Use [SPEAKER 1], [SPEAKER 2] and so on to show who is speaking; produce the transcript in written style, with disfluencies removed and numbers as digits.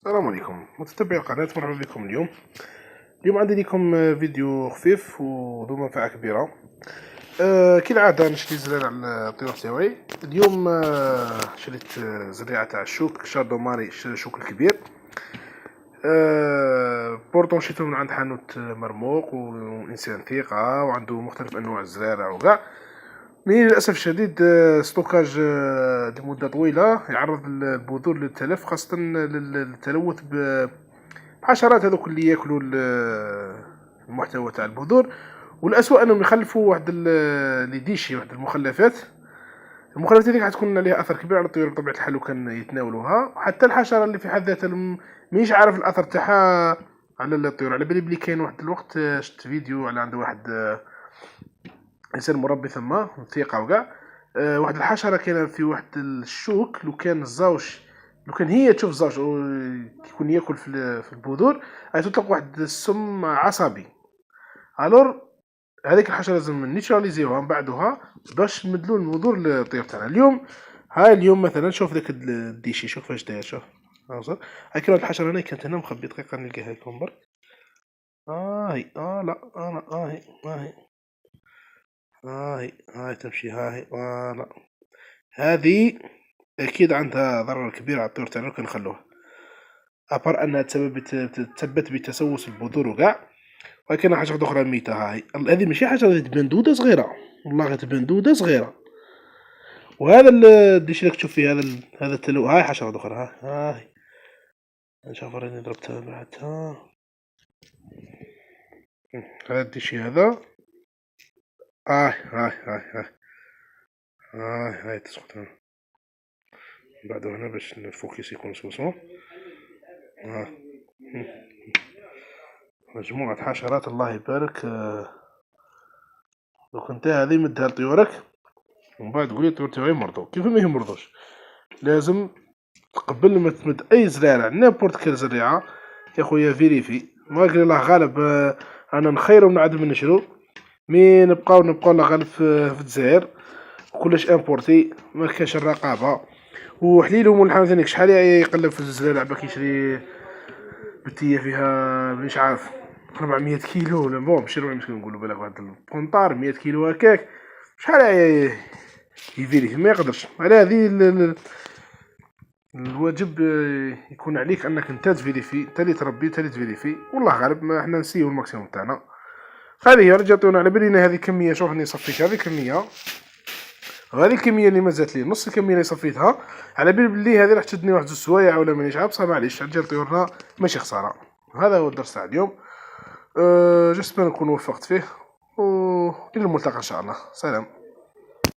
[SPEAKER 1] السلام عليكم متتبعي القناة، مرحبا بكم. اليوم عندي لكم فيديو خفيف وذو منفعة كبيرة. كالعادة نشري زرار على الطيور تاوعي. اليوم شريت زريعة تاع الشوك شاردو ماري، الشوك الكبير. بورتون شريته من عند حانوت مرموق وإنسان ثقة، وعنده مختلف أنواع الزرارة وكاع. مي للأسف الشديد ستوكاج لمدة طويلة يعرض البذور للتلف، خاصة للتلوث بحشرات هذوك اللي ياكلوا المحتوى تاع البذور. والأسوأ أنهم يخلفوا واحد اللي ديشي، واحد المخلفات هذيك حتكون عليها أثر كبير على الطيور بطبيعة الحال، وكان يتناولوها. حتى الحشرة اللي في حد ذاتها مانيش عارف الأثر تاعها على الطيور. على بالي بلي كاين واحد الوقت شفت فيديو على عنده واحد انسان مربي ثما ثقه وكاع. واحد الحشره كاينه في واحد الشوك، لو كان الزوج، لو كان هي تشوف الزوج يكون ياكل في البذور، تطلق واحد السم عصبي. الور هذيك الحشره لازم نيتراليزيوها من بعدها باش نمدلو البذور للطيور تاعنا. اليوم مثلا شوف ذاك الديشي، شوف فاش داير، شوف هاي كاين واحد الحشره هنا كانت هنا مخبي، دقيقه نلقاها لكم برك. هاي لا هاي هاي تمشي، هاي فوالا. هذه اكيد عندها ضرر كبير على الطيور تاعنا، كنخلوها ابار انها تثبت بتسوس البذور وكاع. ولكن حاجه اخرى ميته. هذه ماشي حاجه، هذه تبان دوده صغيره، والله غير تبان دوده صغيره. وهذا الديش اللي تشوف فيه هذا التلو، هاي حشره اخرى. هاي نشوف راني ضربتها بعدها. هذا الديشي هذا. هاي تسقط هنا بعد هنا باش الفوكس يكون سوسو. مجموعة حشرات الله يبارك. لو كنت هذه مدها لطيورك ومن بعد تقولي الطيور تاعي مرضو، كيف ما يمرضوش؟ لازم قبل ما تمد اي زريعة، نيمبورت كال زريعة يا خويا فيريفي. ما قال الله غالب انا نخيرو ونعد من نشرو، مي نبقاو الله غالب في الجزائر وكلش امبورتي، ما كاش الرقابة. وحليلو مول الحانوت ثانيك شحال يقلب في الزريعة باش يشري بتيه فيها مش عارف 400 كيلو ولا بون ماشي 400 كيلو، نقولوا بالك واحد البونطار 100 كيلو هكاك. شحال يفيري ما يقدرش على هذه. الواجب يكون عليك انك انت تفيريفي، انت اللي تربي، انت اللي تفيريفي. والله غالب ما احنا نسيو الماكسيموم تاعنا. هذه هي رجعتونا على بالي هذه كميه. شوف راني صفيت هذه كميه، وهذه الكميه اللي مازالت لي نص الكميه اللي صفيتها. على بالي بلي هذه راح تشدني واحد السوايع ولا مانيش عارف، بصح معليش رجال طيورنا ماشي خساره. هذا هو الدرس تاع اليوم. جسبر نكون وفقت فيه، والى الملتقى ان شاء الله. سلام.